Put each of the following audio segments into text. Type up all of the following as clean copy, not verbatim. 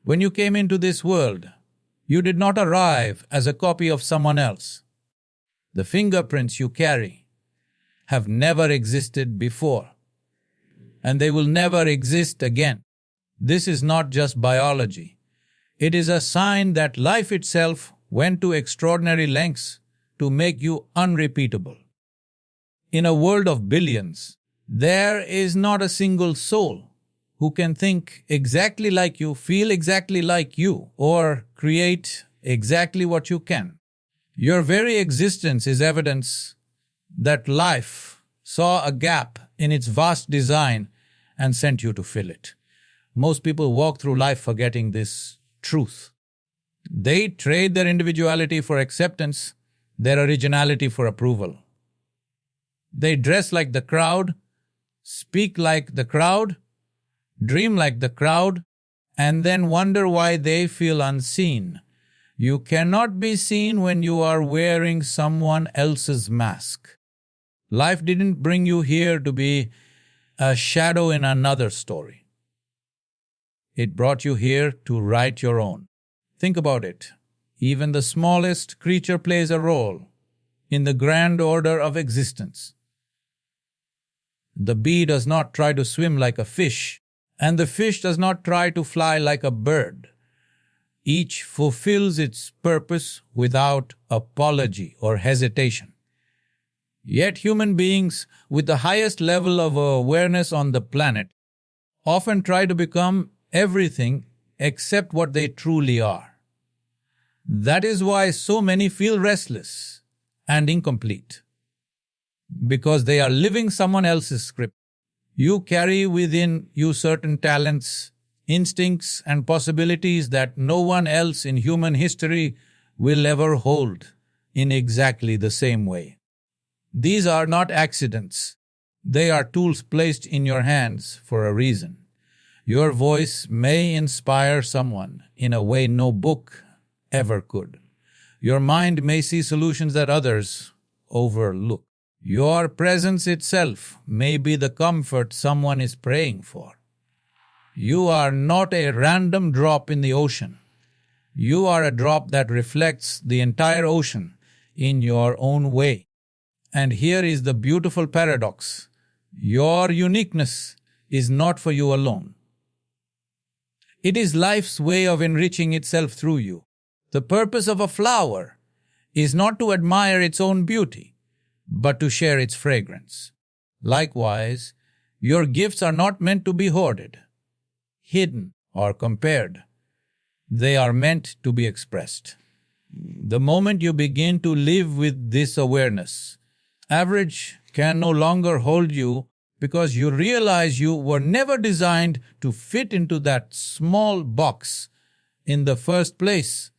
When you came into this world, you did not arrive as a copy of someone else. The fingerprints you carry have never existed before, and they will never exist again. This is not just biology. It is a sign that life itself went to extraordinary lengths to make you unrepeatable. In a world of billions, there is not a single soul who can think exactly like you, feel exactly like you, or create exactly what you can. Your very existence is evidence that life saw a gap in its vast design and sent you to fill it. Most people walk through life forgetting this truth. They trade their individuality for acceptance, their originality for approval. They dress like the crowd, speak like the crowd, dream like the crowd, and then wonder why they feel unseen. You cannot be seen when you are wearing someone else's mask. Life didn't bring you here to be a shadow in another story. It brought you here to write your own. Think about it. Even the smallest creature plays a role in the grand order of existence. The bee does not try to swim like a fish, and the fish does not try to fly like a bird. Each fulfills its purpose without apology or hesitation. Yet human beings with the highest level of awareness on the planet often try to become everything except what they truly are. That is why so many feel restless and incomplete, because they are living someone else's script. You carry within you certain talents, instincts, and possibilities that no one else in human history will ever hold in exactly the same way. These are not accidents. They are tools placed in your hands for a reason. Your voice may inspire someone in a way no book ever could. Your mind may see solutions that others overlook. Your presence itself may be the comfort someone is praying for. You are not a random drop in the ocean. You are a drop that reflects the entire ocean in your own way. And here is the beautiful paradox. Your uniqueness is not for you alone. It is life's way of enriching itself through you. The purpose of a flower is not to admire its own beauty, but to share its fragrance. Likewise, your gifts are not meant to be hoarded, hidden, or compared. They are meant to be expressed. The moment you begin to live with this awareness, average can no longer hold you because you realize you were never designed to fit into that small box in the first place.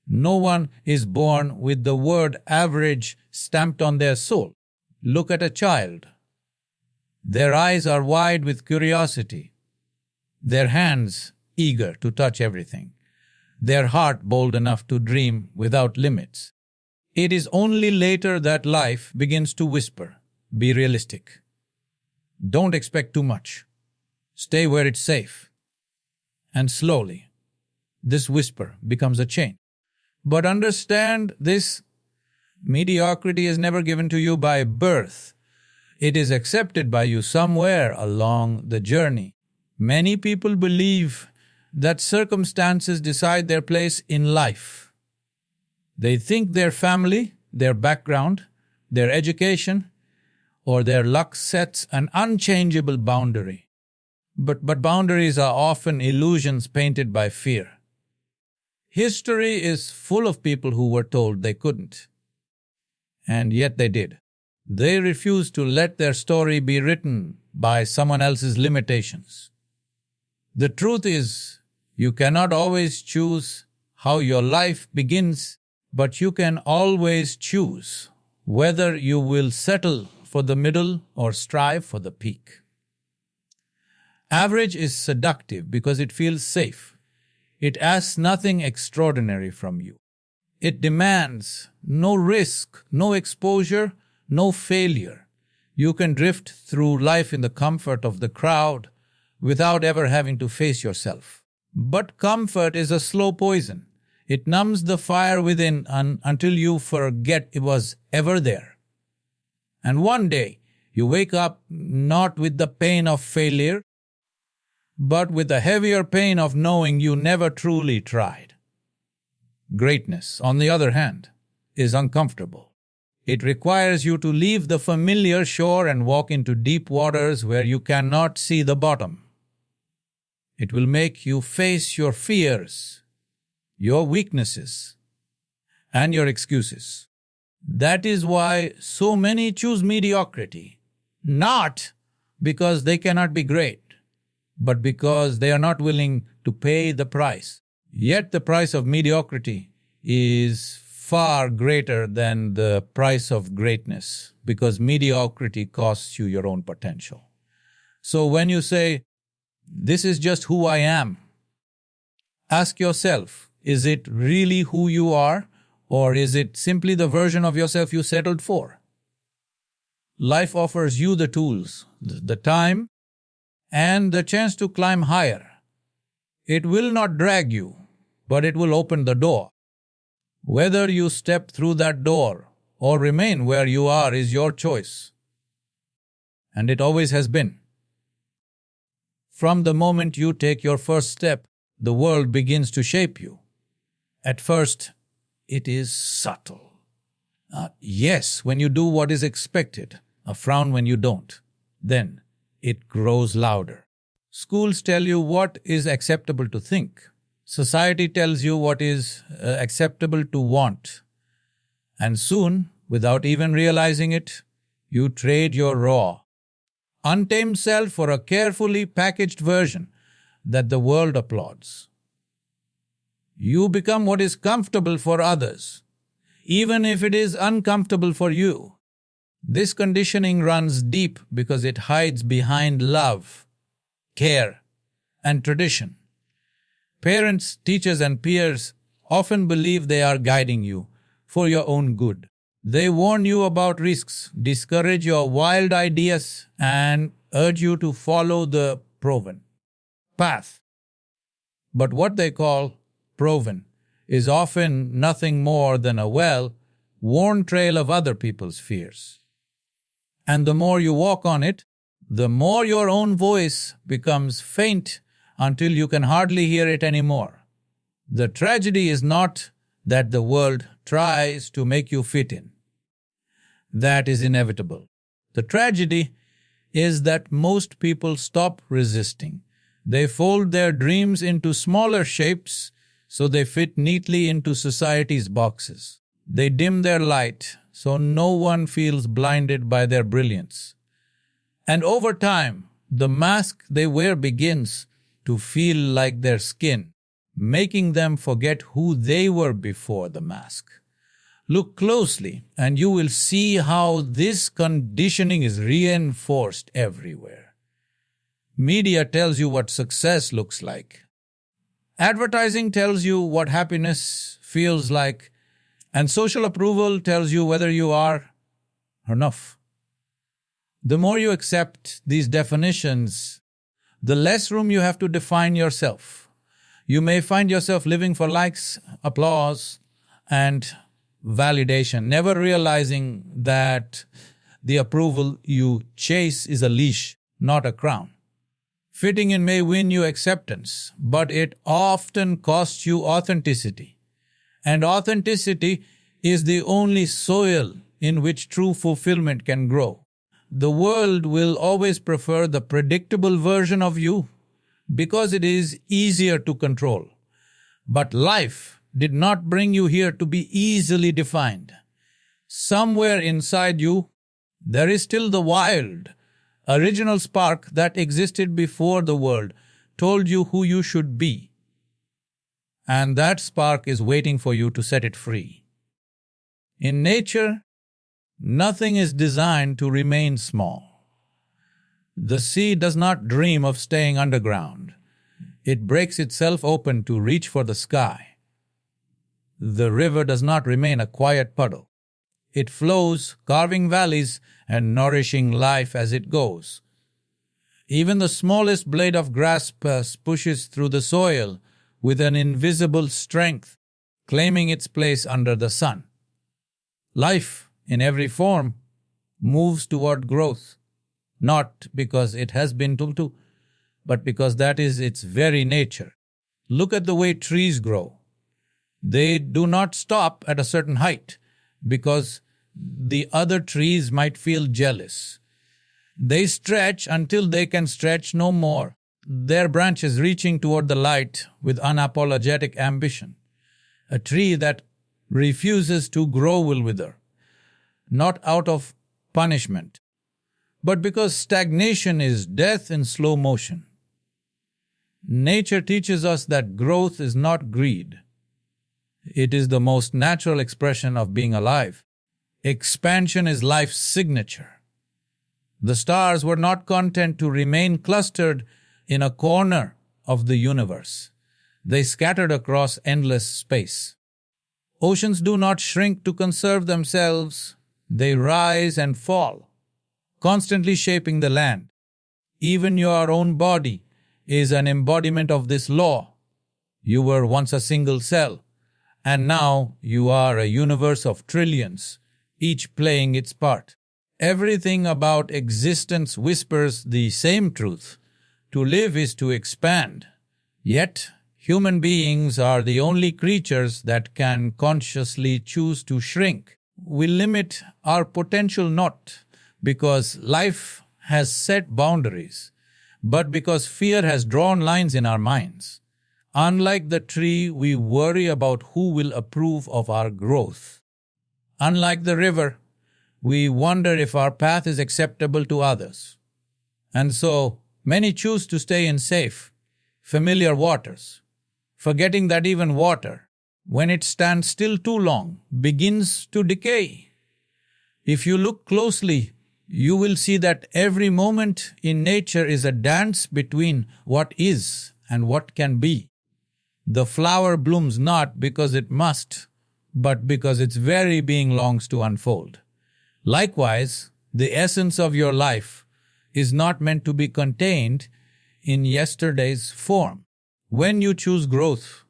No one is born with the word average stamped on their soul. Look at a child. Their eyes are wide with curiosity, their hands eager to touch everything, their heart bold enough to dream without limits. It is only later that life begins to whisper, be realistic. Don't expect too much. Stay where it's safe. And slowly, this whisper becomes a chain. But understand this, mediocrity is never given to you by birth. It is accepted by you somewhere along the journey. Many people believe that circumstances decide their place in life. They think their family, their background, their education, or their luck sets an unchangeable boundary. But boundaries are often illusions painted by fear. History is full of people who were told they couldn't. And yet they did. They refused to let their story be written by someone else's limitations. The truth is, you cannot always choose how your life begins, but you can always choose whether you will settle for the middle or strive for the peak. Average is seductive because it feels safe. It asks nothing extraordinary from you. It demands no risk, no exposure, no failure. You can drift through life in the comfort of the crowd without ever having to face yourself. But comfort is a slow poison. It numbs the fire within until you forget it was ever there. And one day, you wake up not with the pain of failure, but with the heavier pain of knowing you never truly tried. Greatness, on the other hand, is uncomfortable. It requires you to leave the familiar shore and walk into deep waters where you cannot see the bottom. It will make you face your fears, your weaknesses, and your excuses. That is why so many choose mediocrity, not because they cannot be great, but because they are not willing to pay the price. Yet the price of mediocrity is far greater than the price of greatness, because mediocrity costs you your own potential. So when you say, "This is just who I am," ask yourself, is it really who you are, or is it simply the version of yourself you settled for? Life offers you the tools, the time, and the chance to climb higher. It will not drag you, but it will open the door. Whether you step through that door or remain where you are is your choice. And it always has been. From the moment you take your first step, the world begins to shape you. At first, it is subtle. Yes, when you do what is expected, a frown when you don't. Then it grows louder. Schools tell you what is acceptable to think. Society tells you what is acceptable to want. And soon, without even realizing it, you trade your raw, untamed self for a carefully packaged version that the world applauds. You become what is comfortable for others, even if it is uncomfortable for you. This conditioning runs deep because it hides behind love, care, and tradition. Parents, teachers, and peers often believe they are guiding you for your own good. They warn you about risks, discourage your wild ideas, and urge you to follow the proven path. But what they call proven is often nothing more than a well-worn trail of other people's fears. And the more you walk on it, the more your own voice becomes faint until you can hardly hear it anymore. The tragedy is not that the world tries to make you fit in. That is inevitable. The tragedy is that most people stop resisting. They fold their dreams into smaller shapes so they fit neatly into society's boxes. They dim their light so no one feels blinded by their brilliance. And over time, the mask they wear begins to feel like their skin, making them forget who they were before the mask. Look closely and you will see how this conditioning is reinforced everywhere. Media tells you what success looks like. Advertising tells you what happiness feels like, and social approval tells you whether you are enough. The more you accept these definitions, the less room you have to define yourself. You may find yourself living for likes, applause, and validation, never realizing that the approval you chase is a leash, not a crown. Fitting in may win you acceptance, but it often costs you authenticity. And authenticity is the only soil in which true fulfillment can grow. The world will always prefer the predictable version of you because it is easier to control. But life did not bring you here to be easily defined. Somewhere inside you, there is still the wild, original spark that existed before the world told you who you should be. And that spark is waiting for you to set it free. In nature, nothing is designed to remain small. The sea does not dream of staying underground. It breaks itself open to reach for the sky. The river does not remain a quiet puddle. It flows, carving valleys and nourishing life as it goes. Even the smallest blade of grass pushes through the soil with an invisible strength, claiming its place under the sun. Life, in every form, moves toward growth, not because it has been told to, but because that is its very nature. Look at the way trees grow. They do not stop at a certain height because the other trees might feel jealous. They stretch until they can stretch no more, their branches reaching toward the light with unapologetic ambition. A tree that refuses to grow will wither, not out of punishment, but because stagnation is death in slow motion. Nature teaches us that growth is not greed. It is the most natural expression of being alive. Expansion is life's signature. The stars were not content to remain clustered in a corner of the universe. They scattered across endless space. Oceans do not shrink to conserve themselves. They rise and fall, constantly shaping the land. Even your own body is an embodiment of this law. You were once a single cell, and now you are a universe of trillions, each playing its part. Everything about existence whispers the same truth. To live is to expand. Yet, human beings are the only creatures that can consciously choose to shrink. We limit our potential not because life has set boundaries, but because fear has drawn lines in our minds. Unlike the tree, we worry about who will approve of our growth. Unlike the river, we wonder if our path is acceptable to others. And so, many choose to stay in safe, familiar waters, forgetting that even water, when it stands still too long, begins to decay. If you look closely, you will see that every moment in nature is a dance between what is and what can be. The flower blooms not because it must, but because its very being longs to unfold. Likewise, the essence of your life is not meant to be contained in yesterday's form. When you choose growth,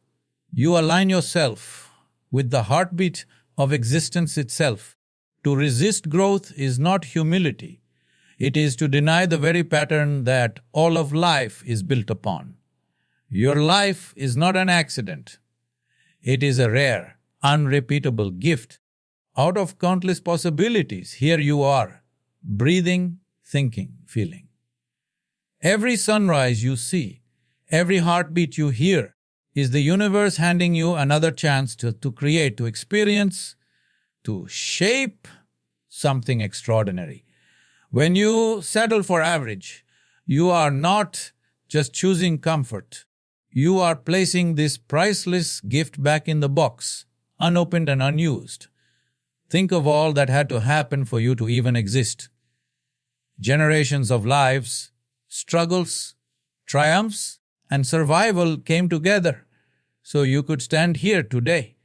you align yourself with the heartbeat of existence itself. To resist growth is not humility. It is to deny the very pattern that all of life is built upon. Your life is not an accident. It is a rare, unrepeatable gift. Out of countless possibilities, here you are, breathing, thinking, feeling. Every sunrise you see, every heartbeat you hear, is the universe handing you another chance to create, to experience, to shape something extraordinary. When you settle for average, you are not just choosing comfort. You are placing this priceless gift back in the box, unopened and unused. Think of all that had to happen for you to even exist. Generations of lives, struggles, triumphs, and survival came together so you could stand here today.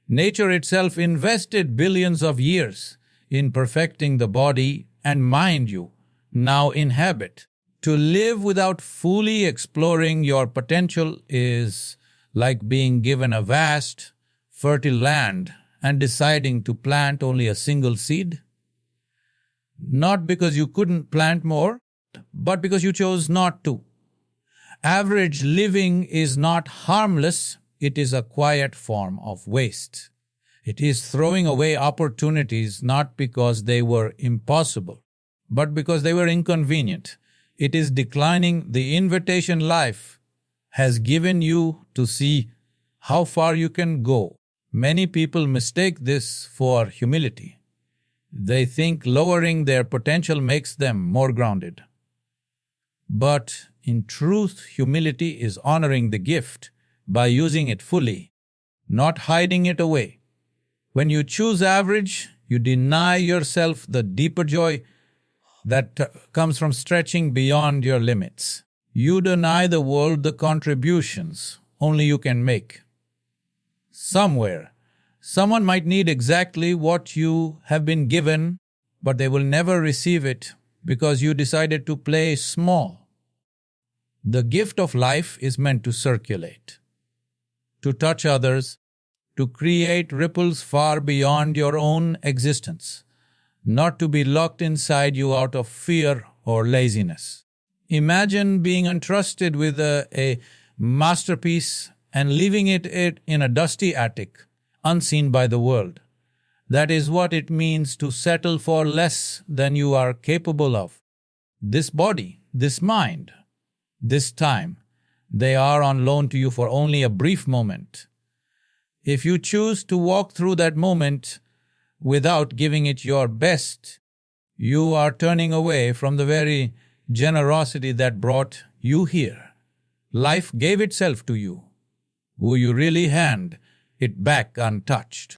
Nature itself invested billions of years in perfecting the body and mind you now inhabit. To live without fully exploring your potential is like being given a vast, fertile land and deciding to plant only a single seed? Not because you couldn't plant more, but because you chose not to. Average living is not harmless, it is a quiet form of waste. It is throwing away opportunities not because they were impossible, but because they were inconvenient. It is declining the invitation life has given you to see how far you can go. Many people mistake this for humility. They think lowering their potential makes them more grounded. But in truth, humility is honoring the gift by using it fully, not hiding it away. When you choose average, you deny yourself the deeper joy that comes from stretching beyond your limits. You deny the world the contributions only you can make. Somewhere, someone might need exactly what you have been given, but they will never receive it because you decided to play small. The gift of life is meant to circulate, to touch others, to create ripples far beyond your own existence, not to be locked inside you out of fear or laziness. Imagine being entrusted with a masterpiece and leaving it in a dusty attic, unseen by the world. That is what it means to settle for less than you are capable of. This body, this mind, this time, they are on loan to you for only a brief moment. If you choose to walk through that moment without giving it your best, you are turning away from the very generosity that brought you here. Life gave itself to you. Will you really hand it back untouched?